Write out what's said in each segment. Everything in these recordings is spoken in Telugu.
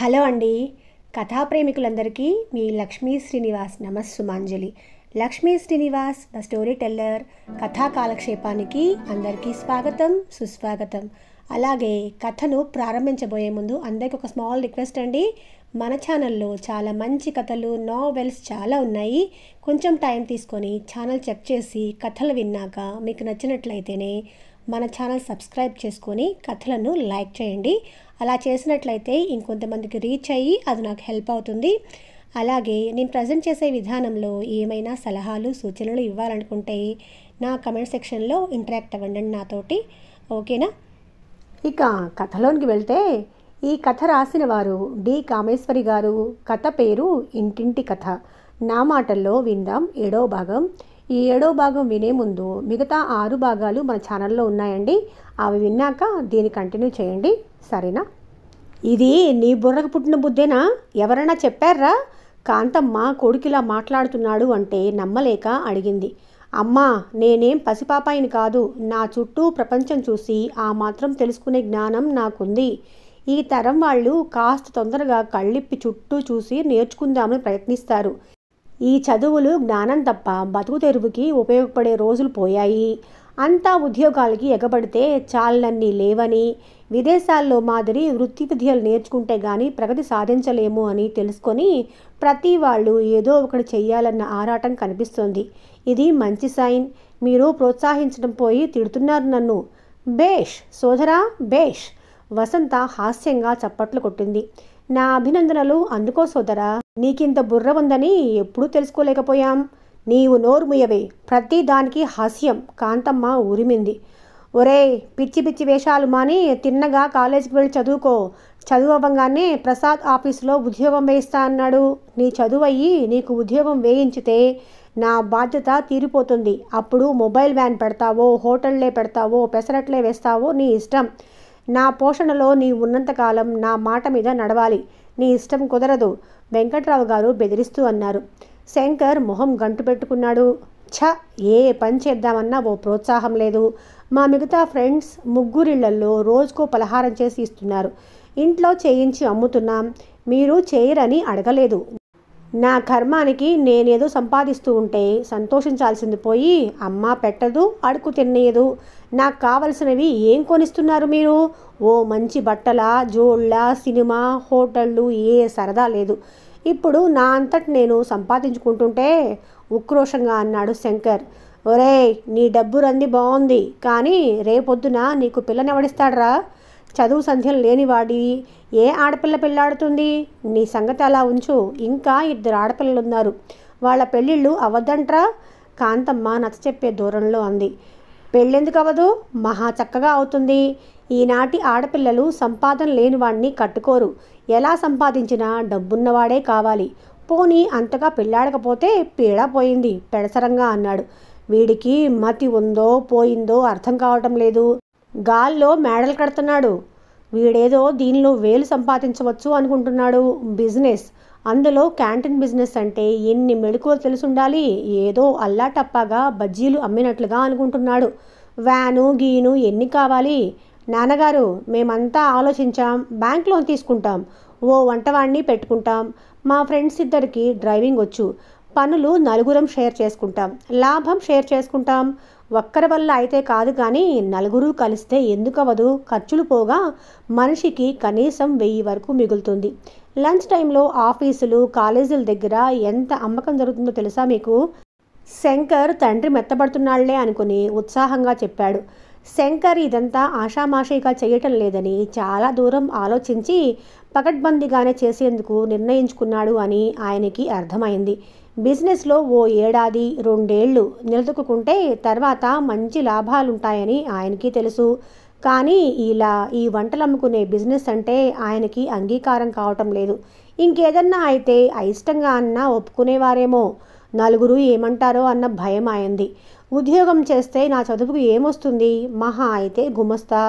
హలో అండి. కథా ప్రేమికులందరికీ మీ లక్ష్మీ శ్రీనివాస్ నమస్సుమాంజలి. Lakshmi Srinivas the storyteller కథా కాలక్షేపానికి అందరికీ స్వాగతం, సుస్వాగతం. అలాగే కథను ప్రారంభించబోయే ముందు అందరికీ ఒక స్మాల్ రిక్వెస్ట్ అండి. మన ఛానల్లో చాలా మంచి కథలు, నావెల్స్ చాలా ఉన్నాయి. కొంచెం టైం తీసుకొని ఛానల్ చెక్ చేసి కథలు విన్నాక మీకు నచ్చినట్లయితేనే మన ఛానల్ సబ్స్క్రైబ్ చేసుకొని కథలను లైక్ చేయండి. అలా చేసినట్లయితే ఇంకొంతమందికి రీచ్ అయ్యి అది నాకు హెల్ప్ అవుతుంది. అలాగే నేను ప్రజెంట్ చేసే విధానంలో ఏమైనా సలహాలు, సూచనలు ఇవ్వాలనుకుంటే నా కమెంట్ సెక్షన్లో ఇంటరాక్ట్ అవ్వండి నాతోటి. ఓకేనా? ఇక కథలోనికి వెళ్తే, ఈ కథ రాసిన వారు డి కామేశ్వరి గారు. కథ పేరు ఇంటింటి కథ. నా మాటల్లో విందాం 7వ భాగం. ఈ 7వ భాగం వినే ముందు మిగతా 6 భాగాలు మన ఛానల్లో ఉన్నాయండి. అవి విన్నాక దీన్ని కంటిన్యూ చేయండి, సరేనా? ఇది నీ బుర్రకు పుట్టిన బుద్ధేనా? ఎవరైనా చెప్పారా? కాంతమ్మ కొడుకిలా మాట్లాడుతున్నాడు అంటే నమ్మలేక అడిగింది. అమ్మా, నేనేం పసిపాపాయిని కాదు. నా చుట్టూ ప్రపంచం చూసి ఆ మాత్రం తెలుసుకునే జ్ఞానం నాకుంది. ఈ తరం వాళ్ళు కాస్త తొందరగా కళ్ళిప్పి చుట్టూ చూసి నేర్చుకుందామని ప్రయత్నిస్తారు. ఈ చదువులు జ్ఞానం తప్ప బతుకు తెరువుకి ఉపయోగపడే రోజులు పోయాయి. అంతా ఉద్యోగాలకి ఎగబడితే చాలన్నీ లేవని, విదేశాల్లో మాదిరి వృత్తి విద్యలు నేర్చుకుంటే గానీ ప్రగతి సాధించలేము అని తెలుసుకొని ప్రతి వాళ్ళు ఏదో ఒకటి చెయ్యాలన్న ఆరాటం కనిపిస్తోంది. ఇది మంచి సైన్. మీరు ప్రోత్సహించడం పోయి తిడుతున్నారు నన్ను. బేష్ సోదరా, బేష్. వసంత హాస్యంగా చప్పట్లు కొట్టింది. నా అభినందనలు అందుకో సోదరా. నీకింత బుర్ర ఉందని ఎప్పుడూ తెలుసుకోలేకపోయాం. నీవు నోరు ముయ్యవే. ప్రతి దానికి హాస్యం. కాంతమ్మ ఉరిమింది. ఒరేయ్, పిచ్చి పిచ్చి వేషాలు మాని తిన్నగా కాలేజీకి వెళ్ళి చదువుకో. చదువు అవ్వగానే ప్రసాద్ ఆఫీసులో ఉద్యోగం వేయిస్తా అన్నాడు. నీ చదువు అయ్యి నీకు ఉద్యోగం వేయించితే నా బాధ్యత తీరిపోతుంది. అప్పుడు మొబైల్ వ్యాన్ పెడతావో, హోటళ్లే పెడతావో, పెసరట్లే వేస్తావో నీ ఇష్టం. నా పోషణలో నీ ఉన్నంతకాలం నా మాట మీద నడవాలి. నీ ఇష్టం కుదరదు, వెంకట్రావు గారు బెదిరిస్తూ అన్నారు. శంకర్ మొహం గంటు పెట్టుకున్నాడు. ఏ పని చేద్దామన్నా ఓ ప్రోత్సాహం లేదు. మా మిగతా ఫ్రెండ్స్ ముగ్గురిళ్లల్లో రోజుకో పలహారం చేసి ఇస్తున్నారు. ఇంట్లో చేయించి అమ్ముతున్నాం. మీరు చేయరని అడగలేదు. నా కర్మానికి నేనేదో సంపాదిస్తూ ఉంటే సంతోషించాల్సింది పోయి అమ్మ పెట్టదు, అడుగు తినేయదు. నాకు కావలసినవి ఏం కొనిస్తున్నారు మీరు? ఓ మంచి బట్టల, జోళ్ళ, సినిమా, హోటళ్ళు ఏ సరదా లేదు. ఇప్పుడు నా అంతటి నేను సంపాదించుకుంటుంటే ఉక్రోషంగా అన్నాడు శంకర్. ఒరేయ్, నీ డబ్బు రంది బాగుంది, కానీ రేపొద్దున నీకు పిల్లనెవడిస్తాడ్రా? చదువు సంధ్యలు లేనివాడి ఏ ఆడపిల్ల పెళ్ళాడుతుంది? నీ సంగతి అలా ఉంచు. ఇంకా 2 ఆడపిల్లలున్నారు. వాళ్ళ పెళ్ళిళ్ళు అవద్దంట్రా? కాంతమ్మ నచ్చచెప్పే దూరంలో అంది. పెళ్ళెందుకు అవ్వదు? మహా చక్కగా అవుతుంది. ఈనాటి ఆడపిల్లలు సంపాదన లేనివాడిని కట్టుకోరు. ఎలా సంపాదించినా డబ్బున్నవాడే కావాలి. పోనీ అంతగా పెళ్ళాడకపోతే పీడా పోయింది పెడసరంగా అన్నాడు. వీడికి మతి ఉందో పోయిందో అర్థం కావటం లేదు. గాల్లో మేడలు కడుతున్నాడు. వీడేదో దీనిలో వేలు సంపాదించవచ్చు అనుకుంటున్నాడు. బిజినెస్, అందులో క్యాంటీన్ బిజినెస్ అంటే ఎన్ని మెళకువలు తెలుసుండాలి. ఏదో అల్లాటప్పాగా బజ్జీలు అమ్మినట్లుగా అనుకుంటున్నాడు. వ్యాను గీను ఎన్ని కావాలి? నాన్నగారు, మేమంతా ఆలోచించాం. బ్యాంక్ లోన్ తీసుకుంటాం. ఓ వంటవాడిని పెట్టుకుంటాం. మా ఫ్రెండ్స్ ఇద్దరికి డ్రైవింగ్ వచ్చు. పనులు నలుగురం షేర్ చేసుకుంటాం. లాభం షేర్ చేసుకుంటాం. ఒక్కరి వల్ల అయితే కాదు, కానీ నలుగురు కలిస్తే ఎందుకవదు? ఖర్చులు పోగా మనిషికి కనీసం 1000 వరకు మిగులుతుంది. లంచ్ టైంలో ఆఫీసులు, కాలేజీల దగ్గర ఎంత అమ్మకం జరుగుతుందో తెలుసా మీకు? శంకర్ తండ్రి మెత్తబడుతున్నాళ్లే అనుకుని ఉత్సాహంగా చెప్పాడు. శంకర్ ఇదంతా ఆషామాషీగా చేయటం లేదని చాలా దూరం ఆలోచించి పకడ్బందీగానే చేసేందుకు నిర్ణయించుకున్నాడు అని ఆయనకి అర్థమైంది. బిజినెస్లో ఓ 1-2 ఏళ్ళు నిలదొక్కుంటే తర్వాత మంచి లాభాలుంటాయని ఆయనకి తెలుసు. కానీ ఇలా ఈ వంటలు అమ్ముకునే బిజినెస్ అంటే ఆయనకి అంగీకారం కావటం లేదు. ఇంకేదన్నా అయితే అయిష్టంగా అన్నా ఒప్పుకునేవారేమో. నలుగురు ఏమంటారో అన్న భయం ఆయంది. ఉద్యోగం చేస్తే నా చదువుకు ఏమొస్తుంది? మహా అయితే గుమస్తా,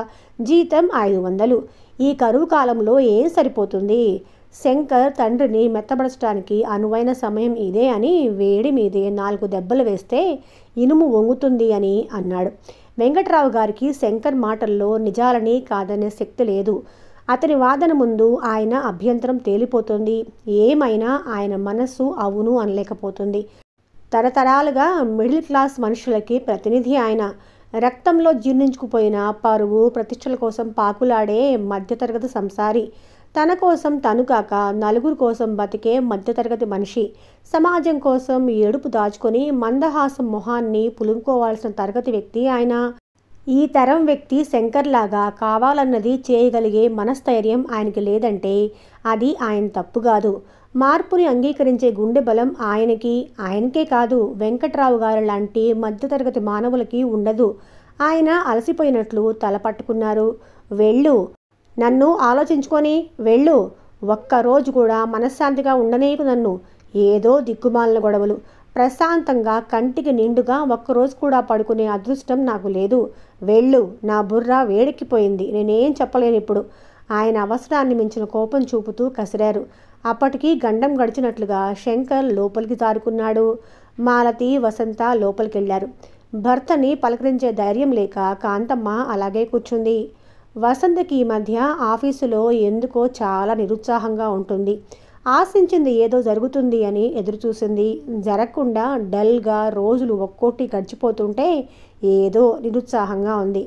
జీతం 500. ఈ కరువు కాలంలో ఏం సరిపోతుంది? శంకర్ తండ్రిని మెత్తబరచడానికి అనువైన సమయం ఇదే అని వేడి మీదే 4 దెబ్బలు వేస్తే ఇనుము వంగుతుంది అని అన్నాడు. వెంకట్రావు గారికి శంకర్ మాటల్లో నిజాలని కాదనే శక్తి లేదు. అతని వాదన ముందు ఆయన అభ్యంతరం తేలిపోతుంది. ఏమైనా ఆయన మనస్సు అవును అనలేకపోతుంది. తరతరాలుగా మిడిల్ క్లాస్ మనుషులకి ప్రతినిధి ఆయన. రక్తంలో జీర్ణించుకుపోయిన పరువు ప్రతిష్టల కోసం పాకులాడే మధ్యతరగతి సంసారి. తన కోసం తను కాక నలుగురు కోసం బతికే మధ్యతరగతి మనిషి. సమాజం కోసం ఏడుపు దాచుకొని మందహాసం మొహాన్ని పులుముకోవాల్సిన తరగతి వ్యక్తి ఆయన. ఈ తరం వ్యక్తి శంకర్లాగా కావాలన్నది చేయగలిగే మనస్థైర్యం ఆయనకి లేదంటే అది ఆయన తప్పు కాదు. మార్పుని అంగీకరించే గుండె బలం ఆయనకే కాదు, వెంకట్రావు గారు లాంటి మధ్యతరగతి మానవులకి ఉండదు. ఆయన అలసిపోయినట్లు తల పట్టుకున్నారు. వెళ్ళు, నన్ను ఆలోచించుకొని వెళ్ళు. ఒక్కరోజు కూడా మనశ్శాంతిగా ఉండనీయకు నన్ను. ఏదో దిక్కుమాలిన గొడవలు. ప్రశాంతంగా కంటికి నిండుగా ఒక్కరోజు కూడా పడుకునే అదృష్టం నాకు లేదు. వెళ్ళు, నా బుర్ర వేడెక్కిపోయింది, నేనేం చెప్పలేను ఇప్పుడు. ఆయన అవసరాన్ని మించిన కోపం చూపుతూ కసిరారు. అప్పటికి గండం గడిచినట్లుగా శంకర్ లోపలికి జారుకున్నాడు. మాలతి, వసంత లోపలికెళ్లారు. భర్తని పలకరించే ధైర్యం లేక కాంతమ్మ అలాగే కూర్చుంది. వసంతకి ఈ మధ్య ఆఫీసులో ఎందుకో చాలా నిరుత్సాహంగా ఉంటుంది. ఆశించింది ఏదో జరుగుతుంది అని ఎదురుచూసింది. జరగకుండా డల్గా రోజులు ఒక్కోటి గడిచిపోతుంటే ఏదో నిరుత్సాహంగా ఉంది.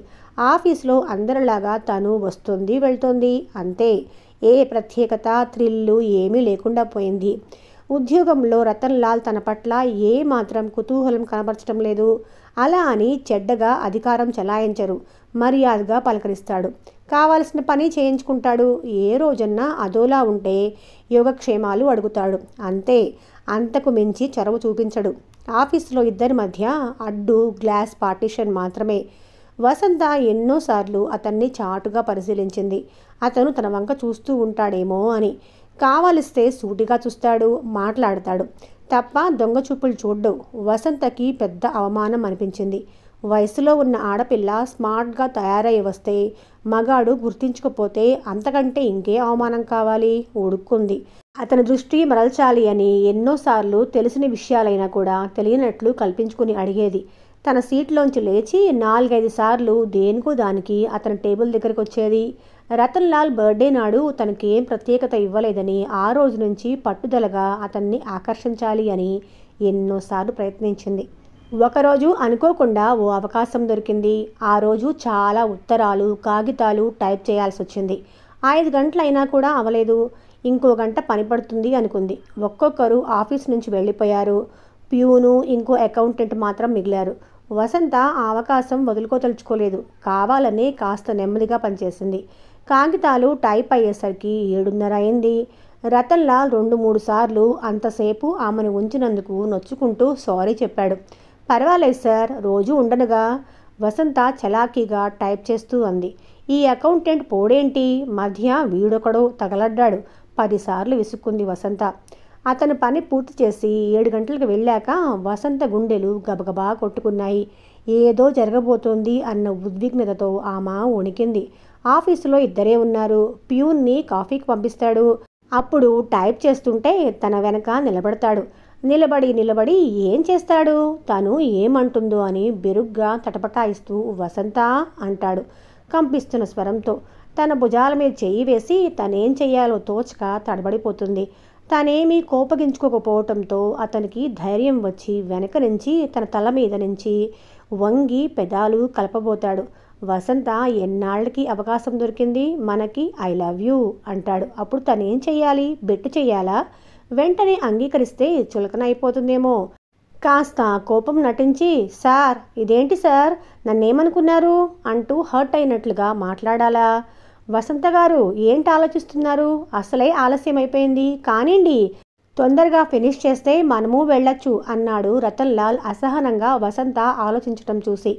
ఆఫీసులో అందరిలాగా తను వస్తుంది వెళ్తుంది, అంతే. ఏ ప్రత్యేకత థ్రిల్లు ఏమీ లేకుండా పోయింది. ఉద్యోగంలో రతన్ లాల్ తన పట్ల ఏ మాత్రం కుతూహలం కనబరచడం లేదు. అలా అని చెడ్డగా అధికారం చలాయించరు. మర్యాదగా పలకరిస్తాడు, కావాల్సిన పని చేయించుకుంటాడు. ఏ రోజన్నా అదోలా ఉంటే యోగక్షేమాలు అడుగుతాడు, అంతే. అంతకు మించి చొరవ చూపించడు. ఆఫీసులో ఇద్దరి మధ్య అడ్డు గ్లాస్ పార్టీషన్ మాత్రమే. వసంత ఎన్నోసార్లు అతన్ని చాటుగా పరిశీలించింది. అతను తన వంక చూస్తూ ఉంటాడేమో అని. కావలిస్తే సూటిగా చూస్తాడు, మాట్లాడతాడు తప్ప దొంగ చూపులు చూడ్డు. వసంతకి పెద్ద అవమానం అనిపించింది. వయసులో ఉన్న ఆడపిల్ల స్మార్ట్గా తయారై వస్తే మగాడు గుర్తించకపోతే అంతకంటే ఇంకే అవమానం కావాలి? ఉడుక్కుంది. అతని దృష్టి మరల్చాలి అని ఎన్నోసార్లు తెలిసిన విషయాలైనా కూడా తెలియనట్లు కల్పించుకుని అడిగేది. తన సీట్లోంచి లేచి 4-5 సార్లు దేనికో దానికి అతని టేబుల్ దగ్గరికి వచ్చేది. రతన్ లాల్ బర్త్డే నాడు తనకేం ప్రత్యేకత ఇవ్వలేదని ఆ రోజు నుంచి పట్టుదలగా అతన్ని ఆకర్షించాలి అని ఎన్నోసార్లు ప్రయత్నించింది. ఒకరోజు అనుకోకుండా ఓ అవకాశం దొరికింది. ఆ రోజు చాలా ఉత్తరాలు, కాగితాలు టైప్ చేయాల్సి వచ్చింది. 5 గంటలైనా కూడా అవలేదు. ఇంకో గంట పని పడుతుంది అనుకుంది. ఒక్కొక్కరు ఆఫీస్ నుంచి వెళ్ళిపోయారు. ప్యూను, ఇంకో అకౌంటెంట్ మాత్రం మిగిలారు. వసంత ఆ అవకాశం వదులుకోదలుచుకోలేదు. కావాలని కాస్త నెమ్మదిగా పనిచేసింది. కాగితాలు టైప్ అయ్యేసరికి 7:30 అయింది. రతన్ లాల్ 2-3 సార్లు అంతసేపు ఆమెను ఉంచినందుకు నొచ్చుకుంటూ సారీ చెప్పాడు. పర్వాలేదు సార్, రోజు ఉండనుగా. వసంత చలాకీగా టైప్ చేస్తూ అంది. ఈ అకౌంటెంట్ పోడేంటి, మధ్య వీడొకడో తగలడ్డాడు. 10 సార్లు విసుక్కుంది వసంత. అతను పని పూర్తి చేసి 7 గంటలకు వెళ్ళాక వసంత గుండెలు గబగబా కొట్టుకున్నాయి. ఏదో జరగబోతోంది అన్న ఉద్విగ్నతతో ఆమె వణికింది. ఆఫీసులో ఇద్దరే ఉన్నారు. ప్యూన్ని కాఫీకి పంపిస్తాడు. అప్పుడు టైప్ చేస్తుంటే తన వెనక నిలబడతాడు. నిలబడి ఏం చేస్తాడు? తను ఏమంటుందో అని బెరుగ్గా తటపటాయిస్తూ వసంత అంటాడు కంపిస్తున్న స్వరంతో. తన భుజాల మీద చెయ్యి వేసి తనేం చెయ్యాలో తోచక తడబడిపోతుంది. తనేమీ కోపగించుకోకపోవటంతో అతనికి ధైర్యం వచ్చి వెనక నుంచి తన తల మీద నుంచి వంగి పెదాలు కలపబోతాడు. వసంత ఎన్నాళ్ళకి అవకాశం దొరికింది మనకి, ఐ లవ్ యూ అంటాడు. అప్పుడు తనేం చెయ్యాలి? బెట్టు చెయ్యాలా? వెంటనే అంగీకరిస్తే చులకన అయిపోతుందేమో. కాస్త కోపం నటించి, సార్ ఇదేంటి సార్, నన్నేమనుకున్నారు అంటూ హర్ట్ అయినట్లుగా మాట్లాడాలా? వసంత గారు ఏంటి ఆలోచిస్తున్నారు? అసలే ఆలస్యం అయిపోయింది, కానివ్వండి, తొందరగా ఫినిష్ చేస్తే మనము వెళ్ళొచ్చు అన్నాడు రతన్ లాల్ అసహనంగా వసంత ఆలోచించటం చూసి.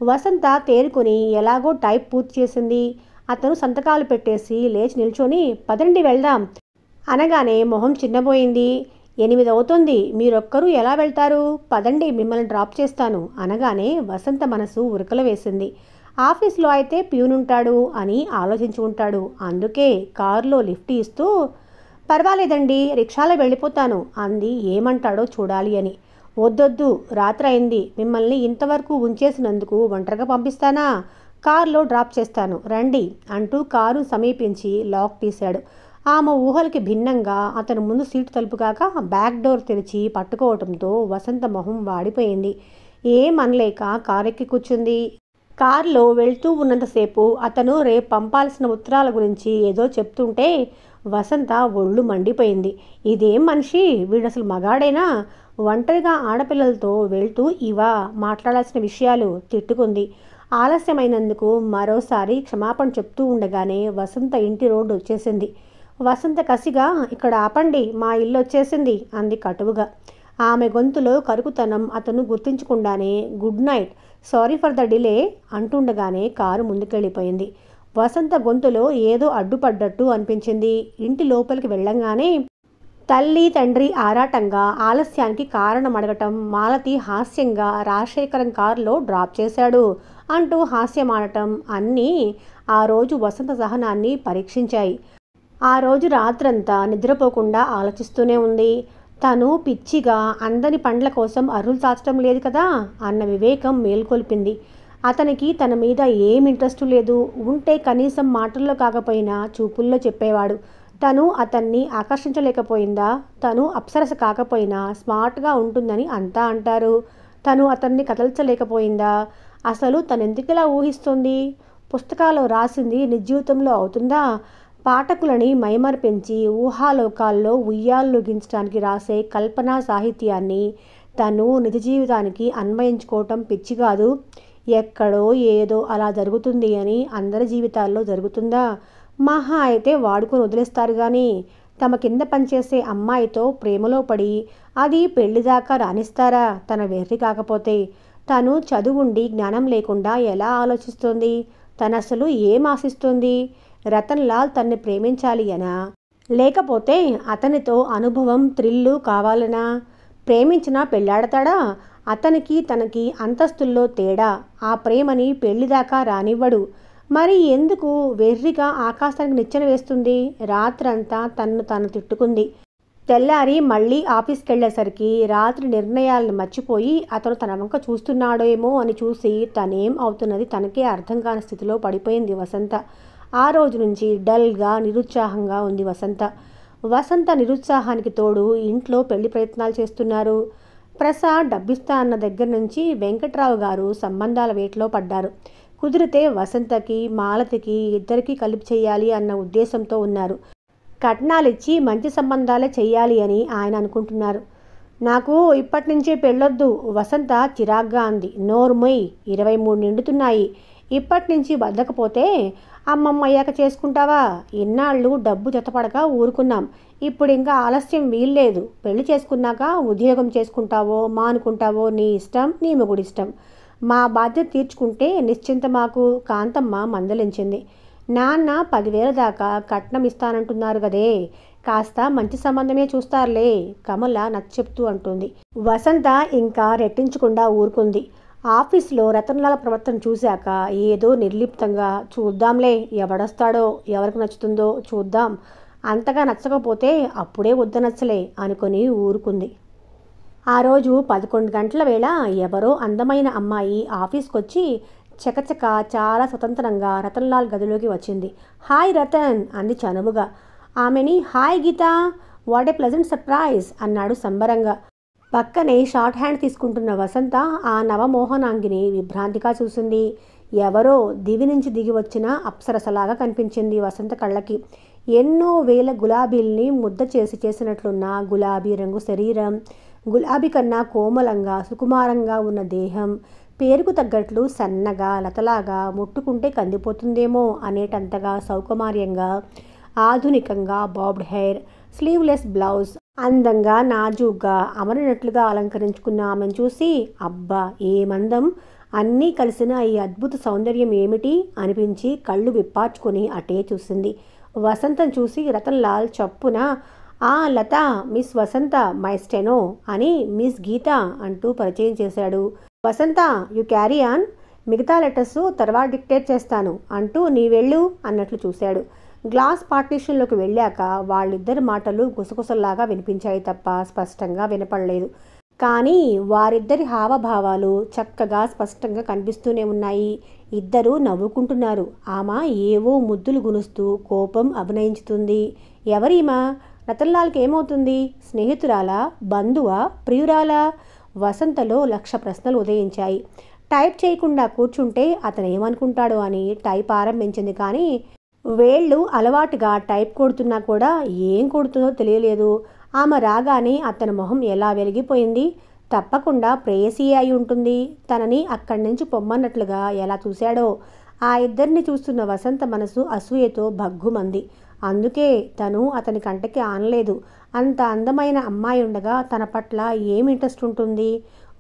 వసంత తేరుకుని ఎలాగో టైప్ పూర్తి చేసింది. అతను సంతకాలు పెట్టేసి లేచి నిల్చొని పదండి వెళ్దాం అనగానే మొహం చిన్నబోయింది. 8 అవుతుంది, మీరొక్కరూ ఎలా వెళ్తారు? పదండి, మిమ్మల్ని డ్రాప్ చేస్తాను అనగానే వసంత మనసు ఉరకలు వేసింది. ఆఫీస్లో అయితే ప్యూనుంటాడు అని ఆలోచించి ఉంటాడు. అందుకే కారులో లిఫ్ట్ ఇస్తూ పర్వాలేదండి, రిక్షాలో వెళ్ళిపోతాను అంది. ఏమంటాడో చూడాలి అని. వద్దొద్దు, రాత్రి అయింది, మిమ్మల్ని ఇంతవరకు ఉంచేసినందుకు ఒంటరిగా పంపిస్తానా? కారులో డ్రాప్ చేస్తాను రండి అంటూ కారు సమీపించి లాక్ తీశాడు. ఆమె ఊహలకి భిన్నంగా అతను ముందు సీటు తలుపు కాక బ్యాక్ డోర్ తెరిచి పట్టుకోవటంతో వసంత మొహం వాడిపోయింది. ఏమనలేక కారెక్కి కూర్చుంది. కారులో వెళ్తూ ఉన్నంతసేపు అతను రేపు పంపాల్సిన ఉత్తరాల గురించి ఏదో చెప్తుంటే వసంత ఒళ్ళు మండిపోయింది. ఇదేం మనిషి, వీడసలు మగాడేనా? ఒంటరిగా ఆడపిల్లలతో వెళ్తూ ఇవా మాట్లాడాల్సిన విషయాలు తిట్టుకుంది. ఆలస్యమైనందుకు మరోసారి క్షమాపణ చెప్తూ ఉండగానే వసంత ఇంటి రోడ్డు వచ్చేసింది. వసంత కసిగా ఇక్కడ ఆపండి, మా ఇల్లు వచ్చేసింది అంది కటువుగా. ఆమె గొంతులో కరుకుతనం అతను గుర్తించకుండానే good night, sorry for the delay అంటుండగానే కారు ముందుకెళ్ళిపోయింది. వసంత గొంతులో ఏదో అడ్డుపడ్డట్టు అనిపించింది. ఇంటి లోపలికి వెళ్ళంగానే తల్లి తండ్రి ఆరాటంగా ఆలస్యానికి కారణం అడగటం, మాలతి హాస్యంగా రాజశేఖరం కారులో డ్రాప్ చేశాడు అంటూ హాస్యమాడటం అన్నీ ఆ రోజు వసంత సహనాన్ని పరీక్షించాయి. ఆ రోజు రాత్రంతా నిద్రపోకుండా ఆలోచిస్తూనే ఉంది. తను పిచ్చిగా అందని పండ్ల కోసం అర్రులు చాచటం లేదు కదా అన్న వివేకం మేల్కొల్పింది. అతనికి తన మీద ఏం ఇంట్రెస్టు లేదు. ఉంటే కనీసం మాటల్లో కాకపోయినా చూపుల్లో చెప్పేవాడు. తను అతన్ని ఆకర్షించలేకపోయిందా? తను అప్సరస కాకపోయినా స్మార్ట్గా ఉంటుందని అంతా అంటారు. తను అతన్ని కదల్చలేకపోయిందా? అసలు తనెందుకులా ఊహిస్తుంది? పుస్తకాల్లో రాసింది నిజజీవితంలో అవుతుందా? పాఠకులని మైమరిపించి ఊహాలోకాల్లో ఉయ్యాలూగించడానికి రాసే కల్పనా సాహిత్యాన్ని తను నిజ జీవితానికి అన్వయించుకోవటం పిచ్చి కాదు. ఎక్కడో ఏదో అలా జరుగుతుంది అని అందరి జీవితాల్లో జరుగుతుందా? మహా అయితే వాడుకొని వదిలేస్తారు కానీ తమ కింద పనిచేసే అమ్మాయితో ప్రేమలో పడి అది పెళ్లిదాకా రాణిస్తారా? తన వెర్రి కాకపోతే. తను చదువుండి జ్ఞానం లేకుండా ఎలా ఆలోచిస్తోంది? తనసలు ఏం ఆశిస్తోంది? రతన్ లాల్ తన్ని ప్రేమించాలి అనా? లేకపోతే అతనితో అనుభవం థ్రిల్లు కావాలనా? ప్రేమించినా పెళ్ళాడతాడా? అతనికి తనకి అంతస్తుల్లో తేడా. ఆ ప్రేమని పెళ్లిదాకా రానివ్వడు. మరి ఎందుకు వెర్రిగా ఆకాశానికి నిచ్చెన వేస్తుంది? రాత్రంతా తన్ను తాను తిట్టుకుంది. తెల్లారి మళ్ళీ ఆఫీస్కెళ్లేసరికి రాత్రి నిర్ణయాలను మర్చిపోయి అతను తన వంక చూస్తున్నాడేమో అని చూసి తనేం అవుతున్నది తనకే అర్థం కాని స్థితిలో పడిపోయింది వసంత. ఆ రోజు నుంచి డల్గా నిరుత్సాహంగా ఉంది వసంత. వసంత నిరుత్సాహానికి తోడు ఇంట్లో పెళ్లి ప్రయత్నాలు చేస్తున్నారు. ప్రసాద్ డబ్బిస్తా అన్న దగ్గర నుంచి వెంకట్రావు గారు సంబంధాల వేటలో పడ్డారు. కుదిరితే వసంతకి మాలతికి ఇద్దరికీ కలిపి చెయ్యాలి అన్న ఉద్దేశంతో ఉన్నారు. కట్నాలిచ్చి మంచి సంబంధాలే చెయ్యాలి అని ఆయన అనుకుంటున్నారు. నాకు ఇప్పటి నుంచే పెళ్ళొద్దు వసంత చిరాగ్గా అంది. నోరుమొయ్, 23 నిండుతున్నాయి. ఇప్పటి నుంచి బద్దకపోతే అమ్మమ్మ అయ్యాక చేసుకుంటావా? ఇన్నాళ్ళు డబ్బు జతపడక ఊరుకున్నాం. ఇప్పుడు ఇంకా ఆలస్యం వీల్లేదు. పెళ్లి చేసుకున్నాక ఉద్యోగం చేసుకుంటావో మానుకుంటావో నీ ఇష్టం, నీ మొగుడిష్టం. మా బాధ్యత తీర్చుకుంటే నిశ్చింత మాకు కాంతమ్మ మందలించింది. నాన్న 10,000 దాకా కట్నం ఇస్తానంటున్నారు గదే, కాస్త మంచి సంబంధమే చూస్తారులే కమల నచ్చచెప్తూ అంటుంది. వసంత ఇంకా రెట్టించకుండా ఊరుకుంది. ఆఫీసులో రతన్లాల్ ప్రవర్తన చూశాక ఏదో నిర్లిప్తంగా చూద్దాంలే, ఎవడొస్తాడో ఎవరికి నచ్చుతుందో చూద్దాం, అంతగా నచ్చకపోతే అప్పుడే వద్దనచ్చలే అనుకొని ఊరుకుంది. ఆ రోజు 11 గంటల వేళ ఎవరో అందమైన అమ్మాయి ఆఫీస్కొచ్చి చకచక చాలా స్వతంత్రంగా రతన్లాల్ గదిలోకి వచ్చింది. హాయ్ రతన్ అంది చనువుగా. ఆమెని hi Geeta, what a pleasant surprise అన్నాడు సంబరంగా. పక్కనే షార్ట్ హ్యాండ్ తీసుకుంటున్న వసంత ఆ నవమోహనాంగిని విభ్రాంతిగా చూసింది. ఎవరో దివి నుంచి దిగి వచ్చిన అప్సరసలాగా కనిపించింది వసంత కళ్ళకి. ఎన్నో వేల గులాబీల్ని ముద్ద చేసినట్లున్న గులాబీ రంగు శరీరం, గులాబీ కన్నా కోమలంగా సుకుమారంగా ఉన్న దేహం, పేరుకు తగ్గట్లు సన్నగా లతలాగా ముట్టుకుంటే కందిపోతుందేమో అనేటంతగా సౌకుమార్యంగా, ఆధునికంగా బాబ్డ్ హెయిర్, స్లీవ్లెస్ బ్లౌజ్, అందంగా నాజూగ్గా అమరినట్లుగా అలంకరించుకున్న ఆమెను చూసి అబ్బా ఏమందం, అన్నీ కలిసిన ఈ అద్భుత సౌందర్యం ఏమిటి అనిపించి కళ్ళు విప్పార్చుకొని అటే చూసింది. వసంతం చూసి రతన్లాల్ చప్పున ఆ లత, మిస్ వసంత మై స్టెనో అని మిస్ గీత అంటూ పరిచయం చేశాడు. వసంత యు క్యారీ ఆన్, మిగతా లెటర్స్ తర్వాత డిక్టేట్ చేస్తాను అంటూ నీ వెళ్ళు అన్నట్లు చూశాడు. గ్లాస్ పార్టీషన్లోకి వెళ్ళాక వాళ్ళిద్దరి మాటలు గుసగుసల్లాగా వినిపించాయి తప్ప స్పష్టంగా వినపడలేదు. కానీ వారిద్దరి హావభావాలు చక్కగా స్పష్టంగా కనిపిస్తూనే ఉన్నాయి. ఇద్దరూ నవ్వుకుంటున్నారు. ఆమె ఏవో ముద్దులు గునుస్తూ కోపం అభినయించుతుంది. ఎవరీమా? రతన్లాల్కి ఏమవుతుంది? స్నేహితురాలా? బంధువా? ప్రియురాలా? వసంతలో 1,00,000 ప్రశ్నలు ఉదయించాయి. టైప్ చేయకుండా కూర్చుంటే అతను ఏమనుకుంటాడో అని టైప్ ఆరంభించింది. కానీ వేళ్ళు అలవాటుగా టైప్ కొడుతున్నా కూడా ఏం కొడుతుందో తెలియలేదు. ఆమె రాగానే అతని మొహం ఎలా వెలిగిపోయింది. తప్పకుండా ప్రేయసీ అయి ఉంటుంది. తనని అక్కడి నుంచి పొమ్మన్నట్లుగా ఎలా చూశాడో. ఆ ఇద్దరిని చూస్తున్న వసంత మనసు అసూయతో భగ్గుమంది. అందుకే తను అతని కంటకి ఆనలేదు. అంత అందమైన అమ్మాయి ఉండగా తన పట్ల ఏం ఇంట్రెస్ట్ ఉంటుంది?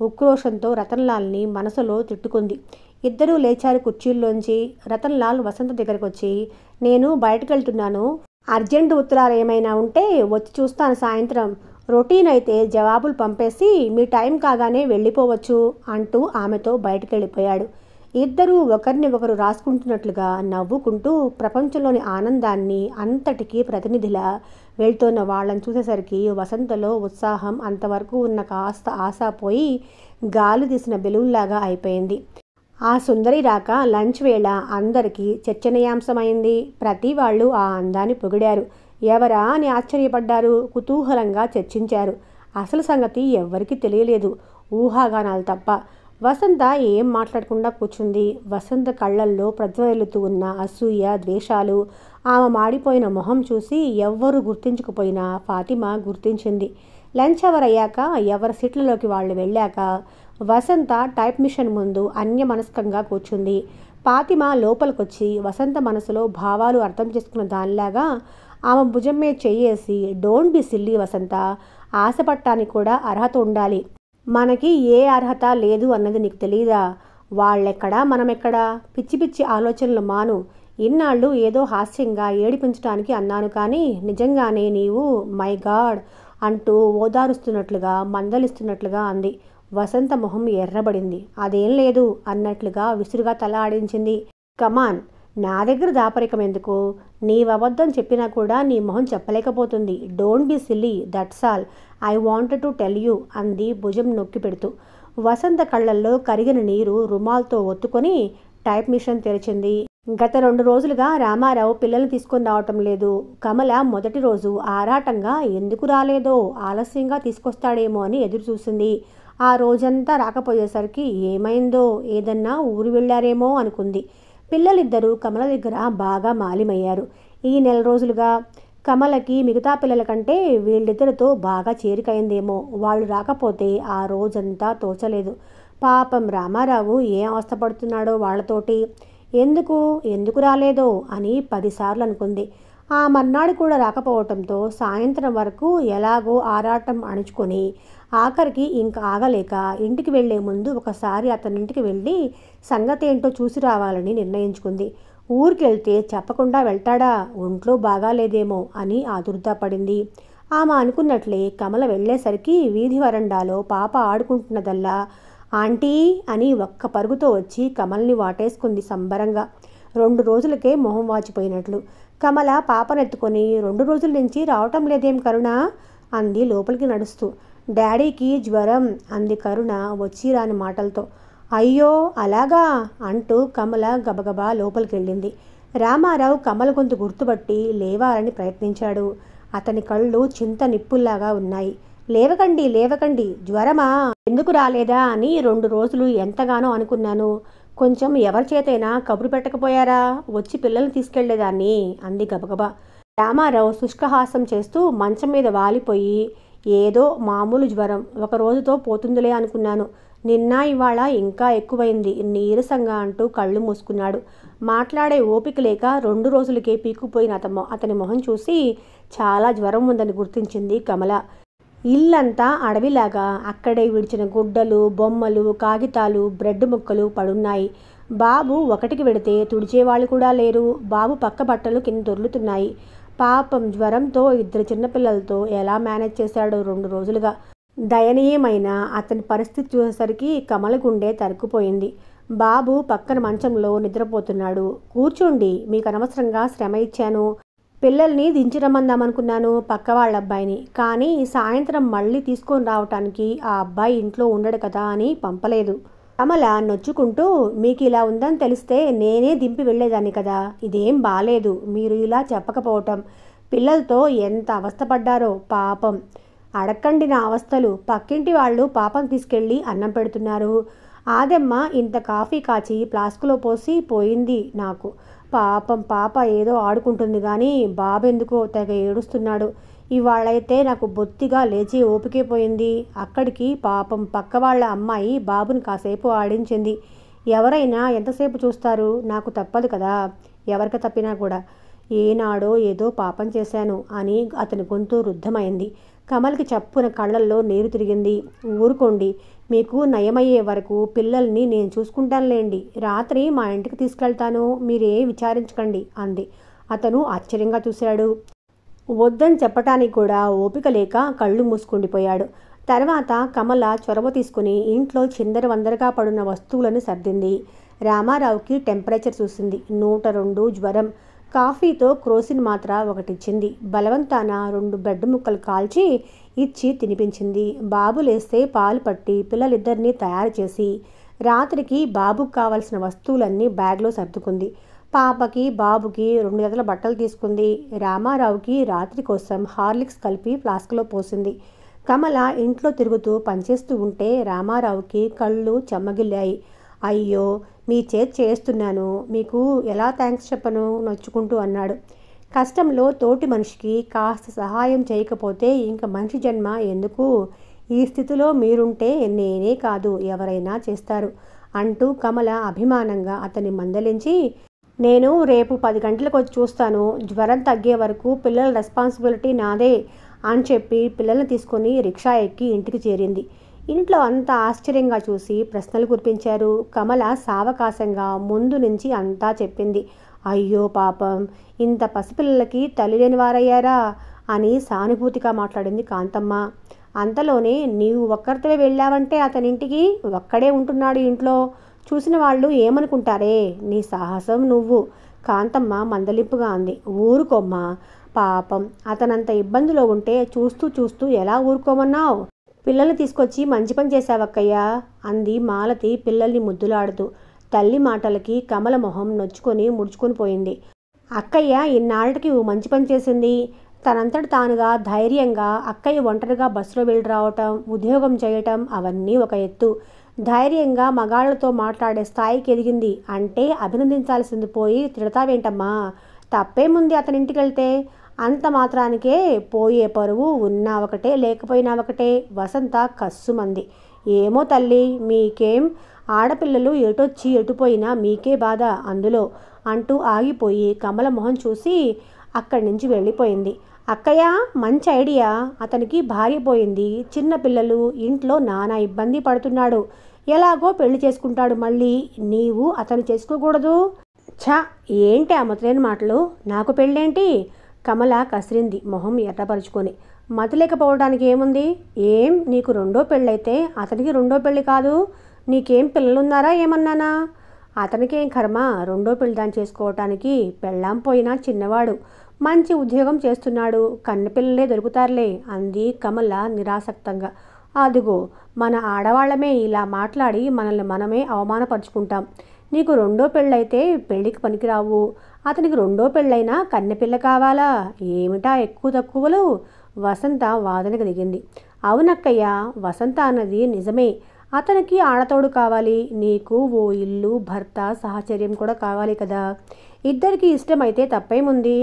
ఉక్రోషంతో రతన్లాల్ని మనసులో తిట్టుకుంది. ఇద్దరూ లేచారు కుర్చీల్లోంచి. రతన్లాల్ వసంత దగ్గరకు వచ్చి, నేను బయటకు వెళ్తున్నాను, అర్జెంటు ఉత్తరాలు ఏమైనా ఉంటే వచ్చి చూస్తాను సాయంత్రం. రొటీన్ అయితే జవాబులు పంపేసి మీ టైం కాగానే వెళ్ళిపోవచ్చు అంటూ ఆమెతో బయటకు వెళ్ళిపోయాడు. ఇద్దరూ ఒకరిని ఒకరు రాసుకుంటున్నట్లుగా నవ్వుకుంటూ ప్రపంచంలోని ఆనందాన్ని అంతటికీ ప్రతినిధిలా వెళ్తున్న వాళ్ళని చూసేసరికి వసంతలో ఉత్సాహం అంతవరకు ఉన్న కాస్త ఆశ పోయి గాలి తీసిన బెలూన్లాగా అయిపోయింది. ఆ సుందరి రాక లంచ్ వేళ అందరికీ చర్చనీయాంశమైంది. ప్రతి వాళ్ళు ఆ అందాన్ని పొగిడారు. ఎవరా అని ఆశ్చర్యపడ్డారు. కుతూహలంగా చర్చించారు. అసలు సంగతి ఎవ్వరికీ తెలియలేదు, ఊహాగానాలు తప్ప. వసంత ఏం మాట్లాడకుండా కూర్చుంది. వసంత కళ్ళల్లో ప్రజ్వలితూ ఉన్న అసూయ, ద్వేషాలు, ఆమె మాడిపోయిన మొహం చూసి ఎవ్వరూ గుర్తించకపోయినా ఫాతిమా గుర్తించింది. లంచ్ అవర్ అయ్యాక ఎవరి సీట్లలోకి వాళ్ళు వెళ్ళాక వసంత టైప్ మిషన్ ముందు అన్యమనస్కంగా కూర్చుంది. ఫాతిమా లోపలికొచ్చి వసంత మనసులో భావాలు అర్థం చేసుకున్న దానిలాగా ఆమె భుజం మీద చెయ్యేసి, డోంట్ బి సిల్లీ వసంత, ఆశపట్టానికి కూడా అర్హత ఉండాలి. మనకి ఏ అర్హత లేదు అన్నది నీకు తెలీదా? వాళ్ళెక్కడా మనమెక్కడా? పిచ్చి పిచ్చి ఆలోచనలు మాను. ఇన్నాళ్ళు ఏదో హాస్యంగా ఏడిపించడానికి అన్నాను, కానీ నిజంగానే నీవు మై గాడ్ అంటూ ఓదారుస్తున్నట్లుగా మందలిస్తున్నట్లుగా అంది. వసంత మొహం ఎర్రబడింది. అదేం లేదు అన్నట్లుగా విసురుగా తల ఆడించింది. కమాన్, నా దగ్గర దాపరికం ఎందుకు? నీవబద్ధం చెప్పినా కూడా నీ మొహం చెప్పలేకపోతుంది. Don't be silly, that's all I wanted to tell you అంది భుజం నొక్కి పెడుతూ. వసంత కళ్ళల్లో కరిగిన నీరు రుమాల్తో ఒత్తుకొని టైప్ మిషన్ తెరిచింది. గత 2 రోజులుగా రామారావు పిల్లల్ని తీసుకొని రావటం లేదు. కమల మొదటి రోజు ఆరాటంగా ఎందుకు రాలేదో, ఆలస్యంగా తీసుకొస్తాడేమో అని ఎదురు చూసింది. ఆ రోజంతా రాకపోయేసరికి ఏమైందో, ఏదన్నా ఊరు వెళ్ళారేమో అనుకుంది. పిల్లలిద్దరూ కమల దగ్గర బాగా మాలిమయ్యారు. ఈ 1 నెల రోజులుగా కమలకి మిగతా పిల్లల కంటే వీళ్ళిద్దరితో బాగా చేరికైందేమో. వాళ్ళు రాకపోతే ఆ రోజంతా తోచలేదు. పాపం రామారావు ఏం అవస్థపడుతున్నాడో వాళ్ళతోటి. ఎందుకు రాలేదో అని 10 సార్లు అనుకుంది. ఆ మర్నాడు కూడా రాకపోవటంతో సాయంత్రం వరకు ఎలాగో ఆరాటం అణుచుకొని ఆఖరికి ఇంక ఆగలేక ఇంటికి వెళ్లే ముందు ఒకసారి అతనింటికి వెళ్ళి సంగతేంటో చూసి రావాలని నిర్ణయించుకుంది. ఊరికెళ్తే చెప్పకుండా వెళ్తాడా? ఒంట్లో బాగాలేదేమో అని ఆదుర్దాపడింది. ఆమె అనుకున్నట్లే కమల వెళ్ళేసరికి వీధి వరండాలో పాప ఆడుకుంటున్నదల్లా ఆంటీ అని ఒక్క పరుగుతో వచ్చి కమల్ని వాటేసుకుంది సంబరంగా. 2 రోజులకే మొహం వాచిపోయినట్లు. కమల పాపనెత్తుకొని 2 రోజుల నుంచి రావటం లేదేం కరుణ అంది లోపలికి నడుస్తూ. డాడీకి జ్వరం అంది కరుణ వచ్చి రాని మాటలతో. అయ్యో అలాగా అంటూ కమల గబగబా లోపలికెళ్ళింది. రామారావు కమల గొంతు గుర్తుపట్టి లేవాలని ప్రయత్నించాడు. అతని కళ్ళు చింత నిప్పుల్లాగా ఉన్నాయి. లేవకండి, జ్వరమా? ఎందుకు రాలేదా అని 2 రోజులు ఎంతగానో అనుకున్నాను. కొంచెం ఎవరి చేతైనా కబురు పెట్టకపోయారా? వచ్చి పిల్లల్ని తీసుకెళ్లేదాన్ని అంది గబగబా. రామారావు శుష్కహాసం చేస్తూ మంచం మీద వాలిపోయి, ఏదో మామూలు జ్వరం, 1 రోజుతో పోతుందిలే అనుకున్నాను. నిన్న ఇవాళ ఇంకా ఎక్కువైంది నీరసంగా అంటూ కళ్ళు మూసుకున్నాడు. మాట్లాడే ఓపిక లేక 2 రోజులకే పీక్కుపోయిన అతని మొహం చూసి చాలా జ్వరం ఉందని గుర్తించింది కమల. ఇల్లంతా అడవిలాగా అక్కడే విడిచిన గుడ్డలు, బొమ్మలు, కాగితాలు, బ్రెడ్ ముక్కలు పడున్నాయి. బాబు ఒకటికి వెడితే తుడిచేవాళ్ళు కూడా లేరు. బాబు పక్క బట్టలు కింద దొర్లుతున్నాయి. పాపం జ్వరంతో 2 చిన్నపిల్లలతో ఎలా మేనేజ్ చేశాడో 2 రోజులుగా. దయనీయమైన అతని పరిస్థితి చూసేసరికి కమల గుండె తరుక్కుపోయింది. బాబు పక్కన మంచంలో నిద్రపోతున్నాడు. కూర్చోండి, మీకు అనవసరంగా శ్రమ ఇచ్చాను. పిల్లల్ని దించిరమ్మందామనుకున్నాను పక్క వాళ్ళ అబ్బాయిని, కానీ సాయంత్రం మళ్ళీ తీసుకొని రావటానికి ఆ అబ్బాయి ఇంట్లో ఉండడు కదా అని పంపలేదు. కమల నొచ్చుకుంటూ, మీకు ఇలా ఉందని తెలిస్తే నేనే దింపి వెళ్ళేదాన్ని కదా, ఇదేం బాలేదు మీరు ఇలా చెప్పకపోవటం. పిల్లలతో ఎంత అవస్థపడ్డారో పాపం. అడక్కండి నా అవస్థలు. పక్కింటి వాళ్ళు పాపం తీసుకెళ్ళి అన్నం పెడుతున్నారు. ఆదెమ్మ ఇంత కాఫీ కాచి ఫ్లాస్కులో పోసి పోయింది నాకు. పాపం పాప ఏదో ఆడుకుంటుంది కానీ బాబెందుకో తెగ ఏడుస్తున్నాడు. ఇవాళైతే నాకు బొత్తిగా లేచి ఓపికే పోయింది. అక్కడికి పాపం పక్క వాళ్ళ అమ్మాయి బాబుని కాసేపు ఆడించింది. ఎవరైనా ఎంతసేపు చూస్తారు, నాకు తప్పదు కదా, ఎవరికి తప్పినా కూడా. ఏనాడో ఏదో పాపం చేశాను అని అతని గొంతు రుద్ధమైంది. కమల్కి చప్పున కళ్ళల్లో నీరు తిరిగింది. ఊరుకోండి, మీకు నయమయ్యే వరకు పిల్లల్ని నేను చూసుకుంటానులేండి. రాత్రి మా ఇంటికి తీసుకెళ్తాను, మీరేం విచారించకండి అంది. అతను ఆశ్చర్యంగా చూశాడు. వద్దని చెప్పటానికి కూడా ఓపిక లేక కళ్ళు మూసుకుండిపోయాడు. తర్వాత కమల చొరవ తీసుకుని ఇంట్లో చిందరవందరగా పడున్న వస్తువులను సర్దింది. రామారావుకి టెంపరేచర్ చూసింది. 102 జ్వరం. కాఫీతో క్రోసిన్ మాత్ర ఒకటిచ్చింది. బలవంతాన 2 బ్రెడ్ ముక్కలు కాల్చి ఇచ్చి తినిపించింది. బాబు లేస్తే పాలు పట్టి పిల్లలిద్దరినీ తయారు చేసి రాత్రికి బాబుకు కావలసిన వస్తువులన్నీ బ్యాగ్లో సర్దుకుంది. పాపకి బాబుకి 2 జతల బట్టలు తీసుకుంది. రామారావుకి రాత్రి కోసం హార్లిక్స్ కలిపి ఫ్లాస్క్లో పోసింది. కమల ఇంట్లో తిరుగుతూ పనిచేస్తూ ఉంటే రామారావుకి కళ్ళు చెమ్మగిల్లాయి. అయ్యో, మీ చేస్తున్నాను, మీకు ఎలా థ్యాంక్స్ చెప్పను నొచ్చుకుంటూ అన్నాడు. కష్టంలో తోటి మనిషికి కాస్త సహాయం చేయకపోతే ఇంక మనిషి జన్మ ఎందుకు? ఈ స్థితిలో మీరుంటే నేనే కాదు ఎవరైనా చేస్తారు అంటూ కమల అభిమానంగా అతన్ని మందలించి, నేను రేపు 10 గంటలకు వచ్చి చూస్తాను. జ్వరం తగ్గే వరకు పిల్లల రెస్పాన్సిబిలిటీ నాదే అని చెప్పి పిల్లల్ని తీసుకొని రిక్షా ఎక్కి ఇంటికి చేరింది. ఇంట్లో అంతా ఆశ్చర్యంగా చూసి ప్రశ్నలు కురిపించారు. కమల సావకాశంగా ముందు నుంచి అంతా చెప్పింది. అయ్యో పాపం, ఇంత పసిపిల్లలకి తల్లి లేని వారయ్యారా అని సానుభూతిగా మాట్లాడింది కాంతమ్మ. అంతలోనే, నీవు ఒక్కరితోనే వెళ్ళావంటే అతనింటికి, ఒక్కడే ఉంటున్నాడు ఇంట్లో, చూసిన వాళ్ళు ఏమనుకుంటారే, నీ సాహసం నువ్వు. కాంతమ్మ మందలింపుగా అంది. ఊరుకోమ్మా, పాపం అతనంత ఇబ్బందిలో ఉంటే చూస్తూ చూస్తూ ఎలా ఊరుకోమన్నావు? పిల్లల్ని తీసుకొచ్చి మంచి పని చేశావక్కయ్యా అంది మాలతి పిల్లల్ని ముద్దులాడుతూ. తల్లి మాటలకి కమల మొహం నొచ్చుకొని ముడుచుకొని పోయింది. అక్కయ్య ఇన్నాళ్ళకి మంచి పని చేసింది. తనంతట తానుగా ధైర్యంగా అక్కయ్య ఒంటరిగా బస్సులో వెళ్ళి రావటం, ఉద్యోగం చేయటం అవన్నీ ఒక ఎత్తు. ధైర్యంగా మగాళ్లతో మాట్లాడే స్థాయికి ఎదిగింది అంటే అభినందించాల్సింది పోయి తిడతావేంటమ్మా? తప్పేముంది అతనింటికి వెళ్తే? అంత మాత్రానికే పోయే పరువు ఉన్నా ఒకటే లేకపోయినా ఒకటే. వసంత కస్సుమంది. ఏమో తల్లి, మీకేం, ఆడపిల్లలు ఎటొచ్చి ఎటుపోయినా మీకే బాధ అందులో అంటూ ఆగిపోయి కమల మొహం చూసి అక్కడి నుంచి వెళ్ళిపోయింది. అక్కయ్య, మంచి ఐడియా. అతనికి భార్య పోయింది, చిన్న పిల్లలు, ఇంట్లో నానా ఇబ్బంది పడుతున్నాడు. ఎలాగో పెళ్లి చేసుకుంటాడు మళ్ళీ. నీవు అతను చేసుకోకూడదు? ఛ, ఏంటి ఆ మతలేని మాటలు? నాకు పెళ్ళేంటి? కమల కసిరింది మొహం ఎర్రపరుచుకొని. మతలేకపోవడానికి ఏముంది? ఏం, నీకు 2వ పెళ్ళైతే అతనికి 2వ పెళ్ళి కాదు? నీకేం పిల్లలున్నారా ఏమన్నానా? అతనికేం కర్మ 2వ పెళ్ళి దాన్ని చేసుకోవటానికి? పెళ్ళాం పోయినా చిన్నవాడు, మంచి ఉద్యోగం చేస్తున్నాడు, కన్నెపిల్లలే దొరుకుతారులే అంది కమల నిరాసక్తంగా. అదిగో, మన ఆడవాళ్లమే ఇలా మాట్లాడి మనల్ని మనమే అవమానపరుచుకుంటాం. నీకు 2వ పెళ్ళైతే పెళ్ళికి పనికిరావు, అతనికి 2వ పెళ్ళైనా కన్నెపిల్ల కావాలా? ఏమిటా ఎక్కువ తక్కువలు? వసంత వాదనకు దిగింది. అవునక్కయ్య, వసంత అన్నది నిజమే. అతనికి ఆడతోడు కావాలి, నీకు ఓ ఇల్లు, భర్త, సహచర్యం కూడా కావాలి కదా. ఇద్దరికి ఇష్టమైతే తప్పేముంది?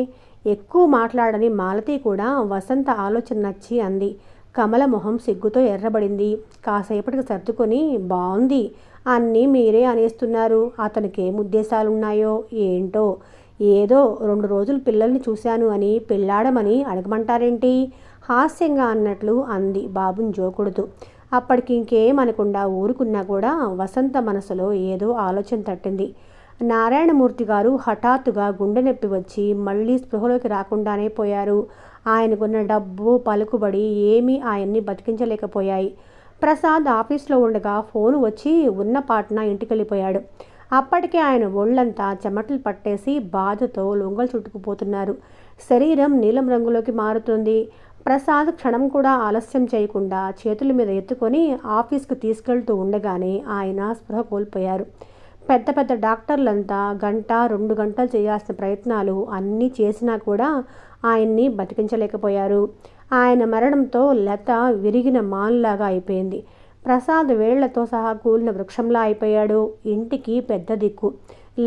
ఎక్కువ మాట్లాడని మాలతి కూడా వసంత ఆలోచన నచ్చి అంది. కమల మొహం సిగ్గుతో ఎర్రబడింది. కాసేపటికి సర్దుకొని, బాగుంది, అన్నీ మీరే అనేస్తున్నారు, అతనికేం ఉద్దేశాలున్నాయో ఏంటో. ఏదో 2 రోజులు పిల్లల్ని చూశాను అని పెళ్ళాడమని అడగమంటారేంటి? హాస్యంగా అన్నట్లు అంది బాబుని జోకుడుతూ. అప్పటికి ఇంకేమనకుండా ఊరుకున్నా కూడా వసంత మనసులో ఏదో ఆలోచన తట్టింది. నారాయణమూర్తి గారు హఠాత్తుగా గుండె నొప్పి వచ్చి మళ్ళీ స్పృహలోకి రాకుండానే పోయారు. ఆయనకున్న డబ్బు, పలుకుబడి ఏమీ ఆయన్ని బతికించలేకపోయాయి. ప్రసాద్ ఆఫీస్లో ఉండగా ఫోను వచ్చి ఉన్న పాటున ఇంటికెళ్ళిపోయాడు. అప్పటికే ఆయన ఒళ్ళంతా చెమటలు పట్టేసి బాధతో లొంగలు చుట్టుకుపోతున్నారు. శరీరం నీలం రంగులోకి మారుతుంది. ప్రసాద్ క్షణం కూడా ఆలస్యం చేయకుండా చేతుల మీద ఎత్తుకొని ఆఫీస్కు తీసుకెళ్తూ ఉండగానే ఆయన స్పృహ కోల్పోయారు. పెద్ద పెద్ద డాక్టర్లంతా 1-2 గంటలు చేయాల్సిన ప్రయత్నాలు అన్నీ చేసినా కూడా ఆయన్ని బతికించలేకపోయారు. ఆయన మరణంతో లత విరిగిన మాన్లాగా అయిపోయింది. ప్రసాద్ వేళ్లతో సహా కూలిన వృక్షంలా అయిపోయాడు. ఇంటికి పెద్ద దిక్కు.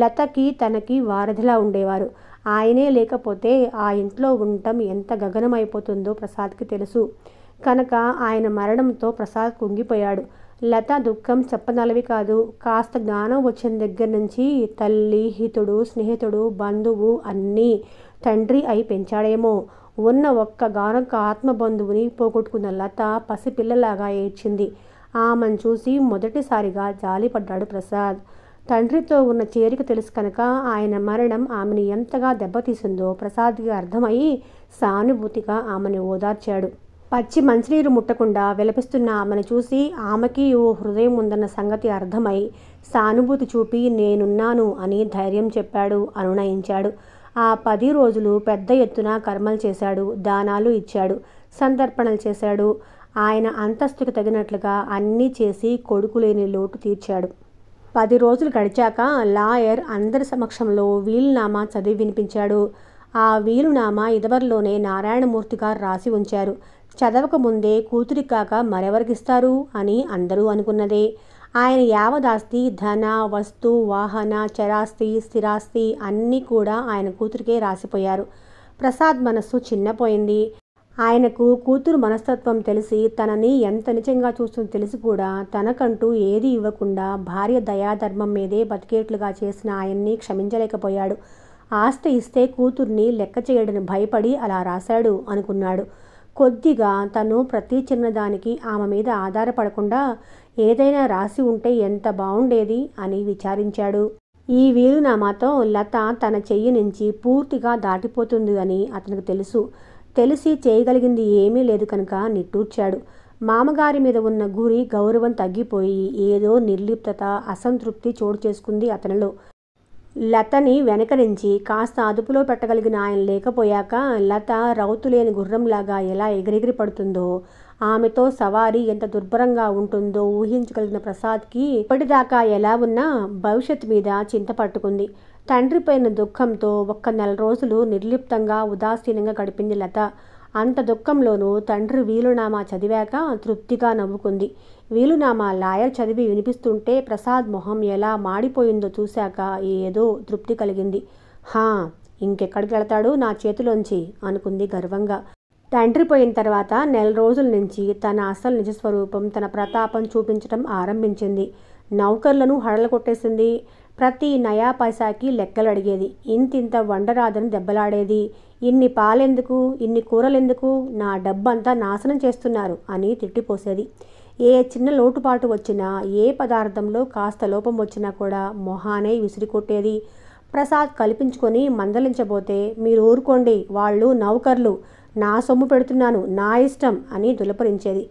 లతకి తనకి వారధిలా ఉండేవారు. ఆయనే లేకపోతే ఆ ఇంట్లో ఉండటం ఎంత గగనమైపోతుందో ప్రసాద్కి తెలుసు. కనుక ఆయన మరణంతో ప్రసాద్ కుంగిపోయాడు. లత దుఃఖం చెప్పనలవి కాదు. కాస్త జ్ఞానం వచ్చిన దగ్గర నుంచి తల్లి, హితుడు, స్నేహితుడు, బంధువు అన్నీ తండ్రి అయి పెంచాడేమో. ఉన్న ఒక్కగానొక్క ఆత్మబంధువుని పోగొట్టుకున్న లత పసిపిల్లలాగా ఏడ్చింది. ఆమెను చూసి మొదటిసారిగా జాలిపడ్డాడు ప్రసాద్. తండ్రితో ఉన్న చేరిక తెలుసు కనుక ఆయన మరణం ఆమెను ఎంతగా దెబ్బతీసిందో ప్రసాద్కి అర్థమయ్యి సానుభూతిగా ఆమెను ఓదార్చాడు. పచ్చి మంచినీరు ముట్టకుండా విలపిస్తున్న ఆమెను చూసి ఆమెకి ఓ హృదయం ఉందన్న సంగతి అర్థమై సానుభూతి చూపి నేనున్నాను అని ధైర్యం చెప్పాడు, అనునయించాడు. ఆ 10 రోజులు పెద్ద ఎత్తున కర్మలు చేశాడు, దానాలు ఇచ్చాడు, సంతర్పణలు చేశాడు. ఆయన అంతస్తుకు తగినట్లుగా అన్నీ చేసి కొడుకు లేని లోటు తీర్చాడు. 10 రోజులు గడిచాక లాయర్ అందరి సమక్షంలో వీలునామా చదివి వినిపించాడు. ఆ వీలునామా ఇదివరలోనే నారాయణమూర్తి గారు రాసి ఉంచారు. చదవక ముందే కూతురి కాక మరెవరికిస్తారు అని అందరూ అనుకున్నదే. ఆయన యావదాస్తి, ధన, వస్తు, వాహన, చరాస్తి, స్థిరాస్తి అన్నీ కూడా ఆయన కూతురికే రాసిపోయారు. ప్రసాద్ మనస్సు చిన్నపోయింది. ఆయనకు కూతురు మనస్తత్వం తెలిసి తనని ఎంత నిజంగా చూస్తుందో తెలిసి కూడా తనకంటూ ఏది ఇవ్వకుండా భార్య దయాధర్మం మీదే బతికేట్లుగా చేసిన ఆయన్ని క్షమించలేకపోయాడు. ఆస్తి ఇస్తే కూతుర్ని లెక్క చేయడని భయపడి అలా రాశాడు అనుకున్నాడు. కొద్దిగా తను ప్రతి చిన్నదానికి ఆమె మీద ఆధారపడకుండా ఏదైనా రాసి ఉంటే ఎంత బాగుండేది అని విచారించాడు. ఈ వీలునామాతో లత తన చెయ్యి నుంచి పూర్తిగా దాటిపోతుంది అని అతనికి తెలుసు. తెలిసి చేయగలిగింది ఏమీ లేదు కనుక నిట్టూర్చాడు. మామగారి మీద ఉన్న గురి, గౌరవం తగ్గిపోయి ఏదో నిర్లిప్తత, అసంతృప్తి చోటు చేసుకుంది అతనిలో. లతని వెనక నుంచి కాస్త అదుపులో పెట్టగలిగిన ఆయన లేకపోయాక లత రౌతులేని గుర్రంలాగా ఎలా ఎగిరెగిరి పడుతుందో, ఆమెతో సవారీ ఎంత దుర్భరంగా ఉంటుందో ఊహించగలిగిన ప్రసాద్కి ఇప్పటిదాకా ఎలా ఉన్నా భవిష్యత్తు మీద చింత పట్టుకుంది. తండ్రిపైన దుఃఖంతో 1 నెల రోజులు నిర్లిప్తంగా, ఉదాసీనంగా గడిపింది లత. అంత దుఃఖంలోనూ తండ్రి వీలునామా చదివాక తృప్తిగా నవ్వుకుంది. వీలునామా లాయర్ చదివి వినిపిస్తుంటే ప్రసాద్ మొహం ఎలా మాడిపోయిందో చూశాక ఏదో తృప్తి కలిగింది. హా, ఇంకెక్కడికి వెళతాడు నా చేతిలోంచి అనుకుంది గర్వంగా. తండ్రి పోయిన తర్వాత 1 నెల రోజుల నుంచి తన అసలు నిజస్వరూపం, తన ప్రతాపం చూపించటం ఆరంభించింది. నౌకర్లను హడలు కొట్టేసింది. ప్రతి నయా పైసాకి లెక్కలు అడిగేది. ఇంతింత వండరాదని దెబ్బలాడేది. ఇన్ని పాలెందుకు, ఇన్ని కూరలెందుకు, నా డబ్బంతా నాశనం చేస్తున్నారు అని తిట్టిపోసేది. ఏ చిన్న లోటుపాటు వచ్చినా, ఏ పదార్థంలో కాస్త లోపం వచ్చినా కూడా మొహానే విసిరికొట్టేది. ప్రసాద్ కల్పించుకొని మందలించబోతే మీరు ఊరుకోండి, వాళ్ళు నౌకర్లు, నా సొమ్ము పెడుతున్నాను, నా ఇష్టం అని దులపరించేది.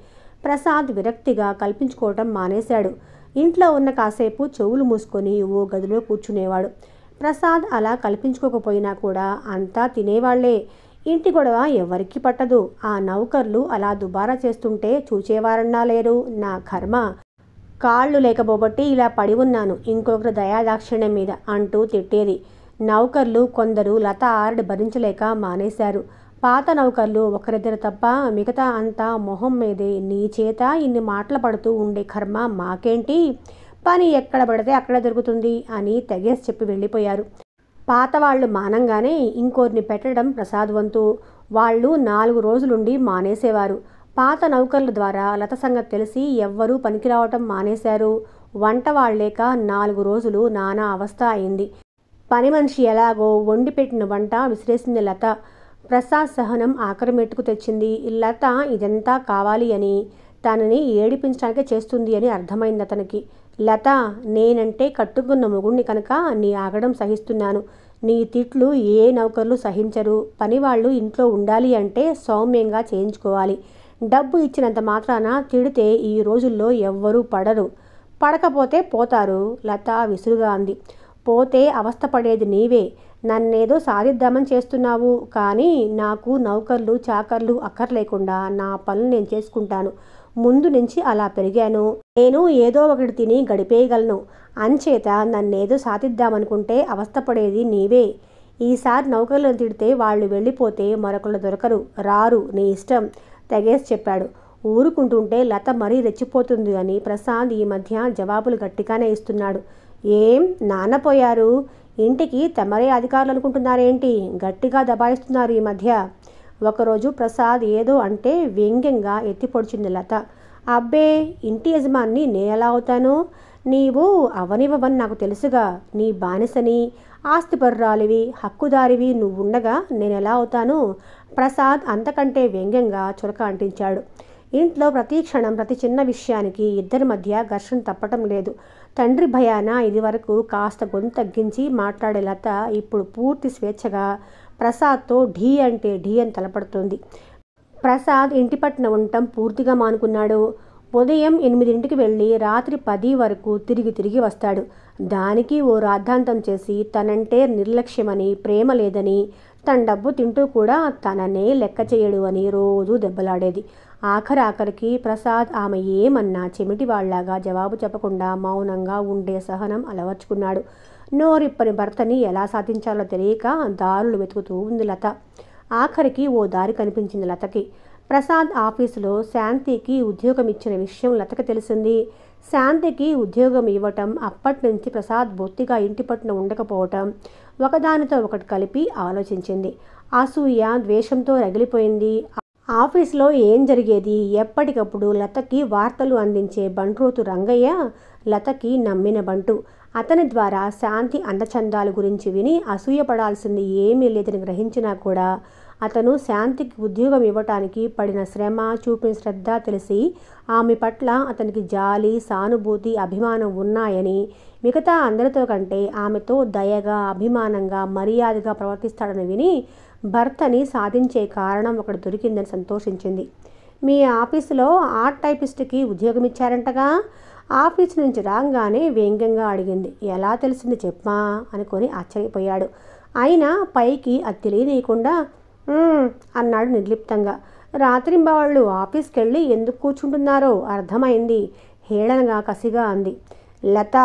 ప్రసాద్ విరక్తిగా కల్పించుకోవటం మానేశాడు. ఇంట్లో ఉన్న కాసేపు చెవులు మూసుకొని ఓ గదిలో కూర్చునేవాడు. ప్రసాద్ అలా కల్పించుకోకపోయినా కూడా అంతా తినేవాళ్లే. ఇంటి గొడవ ఎవరికి పట్టదు. ఆ నౌకర్లు అలా దుబారా చేస్తుంటే చూచేవారన్నా లేరు. నా కర్మ, కాళ్ళు లేకపోబట్టి ఇలా పడి ఉన్నాను ఇంకొకరి దయాదాక్షిణ్యం మీద అంటూ తిట్టేది. నౌకర్లు కొందరు లత ఆరడి భరించలేక మానేశారు. పాత నౌకర్లు ఒకరిద్దరు తప్ప మిగతా అంతా మొహం మీదే నీ చేత ఇన్ని మాటలు పడుతూ ఉండే కర్మ మాకేంటి, పని ఎక్కడ పడితే అక్కడ దొరుకుతుంది అని తెగేసి చెప్పి వెళ్ళిపోయారు. పాత వాళ్ళు మానంగానే ఇంకోరిని పెట్టడం ప్రసాద్ వంతు. వాళ్ళు 4 రోజులుండి మానేసేవారు. పాత నౌకర్ల ద్వారా లత సంగతి తెలిసి ఎవ్వరూ పనికి రావటం మానేశారు. వంట వాళ్ళేక 4 రోజులు నానా అవస్థ అయింది. పని మనిషి ఎలాగో వండి పెట్టిన వంట విసిరేసింది లత. ప్రసాద్ సహనం ఆఖరి మెట్టుకు తెచ్చింది. లత ఇదంతా కావాలి అని, తనని ఏడిపించడానికే చేస్తుంది అని అర్థమైంది అతనికి. లత, నేనంటే కట్టుకున్న మొగుణ్ణి కనుక నీ ఆగడం సహిస్తున్నాను. నీ తిట్లు ఏ నౌకర్లు సహించరు. పనివాళ్ళు ఇంట్లో ఉండాలి అంటే సౌమ్యంగా చేయించుకోవాలి. డబ్బు ఇచ్చినంత మాత్రాన తిడితే ఈ రోజుల్లో ఎవ్వరూ పడరు. పడకపోతే పోతారు. లత విసురుగా అంది. పోతే అవస్థపడేది నీవే. నన్నేదో సాధిద్దామని చేస్తున్నావు, కానీ నాకు నౌకర్లు చాకర్లు అక్కర్లేకుండా నా పనులు నేను చేసుకుంటాను. ముందు నుంచి అలా పెరిగాను. నేను ఏదో ఒకటి తిని గడిపేయగలను. అంచేత నన్నేదో సాధిద్దామనుకుంటే అవస్థపడేది నీవే. ఈసారి నౌకర్లను తిడితే వాళ్ళు వెళ్ళిపోతే మరొకళ్ళు దొరకరు, రారు, నీ ఇష్టం తెగేసి చెప్పాడు. ఊరుకుంటుంటే లత మరీ రెచ్చిపోతుంది అని ప్రసాద్ ఈ మధ్య జవాబులు గట్టిగానే ఇస్తున్నాడు. ఏం నాన్నపోయారు, ఇంటికి తమరే అధికారులు అనుకుంటున్నారేంటి? గట్టిగా దబాయిస్తున్నారు ఈ మధ్య. ఒకరోజు ప్రసాద్ ఏదో అంటే వ్యంగ్యంగా ఎత్తిపొడిచింది లత. అబ్బే, ఇంటి యజమాన్ని నేనెలా అవుతాను? నీవు అవనివ్వవని నాకు తెలుసుగా. నీ బానిసని, ఆస్తిపరురాలివి, హక్కుదారివి నువ్వుండగా నేనెలా అవుతాను? ప్రసాద్ అంతకంటే వ్యంగ్యంగా చురక అంటించాడు. ఇంట్లో ప్రతి క్షణం ప్రతి చిన్న విషయానికి ఇద్దరి మధ్య ఘర్షణ తప్పటం లేదు. తండ్రి భయాన ఇదివరకు కాస్త గొంతు తగ్గించి మాట్లాడే లత ఇప్పుడు పూర్తి స్వేచ్ఛగా ప్రసాద్తో ఢీ అంటే ఢీ అని తలపడుతుంది. ప్రసాద్ ఇంటి పట్టున ఉండటం పూర్తిగా మానుకున్నాడు. ఉదయం 8ంటికి వెళ్ళి రాత్రి 10 వరకు తిరిగి వస్తాడు. దానికి ఓ రాద్ధాంతం చేసి తనంటే నిర్లక్ష్యమని, ప్రేమ లేదని, తన డబ్బు తింటూ కూడా తననే లెక్క చేయడు అని రోజూ దెబ్బలాడేది. ఆఖరికి ప్రసాద్ ఆమె ఏమన్నా చెమిటి వాళ్లాగా జవాబు చెప్పకుండా మౌనంగా ఉండే సహనం అలవర్చుకున్నాడు. నోరిప్పని భర్తని ఎలా సాధించాలో తెలియక దారులు వెతుకుతూ ఉంది లత. ఆఖరికి ఓ దారి కనిపించింది లతకి. ప్రసాద్ ఆఫీసులో శాంతికి ఉద్యోగం ఇచ్చిన విషయం లతకి తెలిసింది. శాంతికి ఉద్యోగం ఇవ్వటం, అప్పటినుంచి ప్రసాద్ బొత్తిగా ఇంటి పట్టున ఉండకపోవటం ఒకదానితో ఒకటి కలిపి ఆలోచించింది. అసూయ, ద్వేషంతో రగిలిపోయింది. ఆఫీసులో ఏం జరిగేది ఎప్పటికప్పుడు లతకి వార్తలు అందించే బంట్రోతు రంగయ్య లతకి నమ్మిన బంటు. అతని ద్వారా శాంతి అందచందాల గురించి విని అసూయపడాల్సింది ఏమీ లేదని గ్రహించినా కూడా అతను శాంతికి ఉద్యోగం ఇవ్వటానికి పడిన శ్రమ, చూపిన శ్రద్ధ తెలిసి ఆమె పట్ల అతనికి జాలి, సానుభూతి, అభిమానం ఉన్నాయని, మిగతా అందరితో కంటే ఆమెతో దయగా, అభిమానంగా, మర్యాదగా ప్రవర్తిస్తాడని విని భర్తని సాధించే కారణం ఒకటి దొరికిందని సంతోషించింది. మీ ఆఫీసులో ఆర్ట్ టైపిస్ట్కి ఉద్యోగం ఇచ్చారంటగా? ఆఫీసు నుంచి రాగానే వ్యంగ్యంగా అడిగింది. ఎలా తెలిసింది చెప్పమా అనుకొని ఆశ్చర్యపోయాడు. అయినా పైకి అది తెలియనీయకుండా అన్నాడు నిర్లిప్తంగా. రాత్రింబవళ్ళు ఆఫీస్కి వెళ్ళి ఎందుకు కూర్చుంటున్నారో అర్థమైంది, హేళనగా కసిగా అంది లత.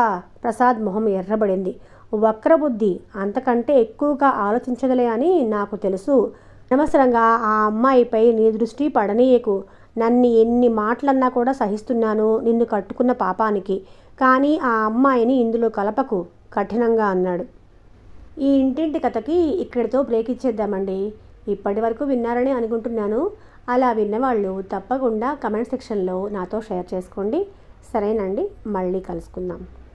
ప్రసాద్ మొహం ఎర్రబడింది. వక్రబుద్ధి, అంతకంటే ఎక్కువగా ఆలోచించగలే అని నాకు తెలుసు. అనవసరంగా ఆ అమ్మాయిపై నీ దృష్టి పడనీయకు. నన్ను ఎన్ని మాటలన్నా కూడా సహిస్తున్నాను నిన్ను కట్టుకున్న పాపానికి, కానీ ఆ అమ్మాయిని ఇందులో కలపకు కఠినంగా అన్నాడు. ఈ ఇంటింటి కథకి ఇక్కడితో బ్రేక్ ఇచ్చేద్దామండి. ఇప్పటి వరకు విన్నారని అనుకుంటున్నాను. అలా విన్నవాళ్ళు తప్పకుండా కమెంట్ సెక్షన్లో నాతో షేర్ చేసుకోండి. సరేనండి, మళ్ళీ కలుసుకుందాం.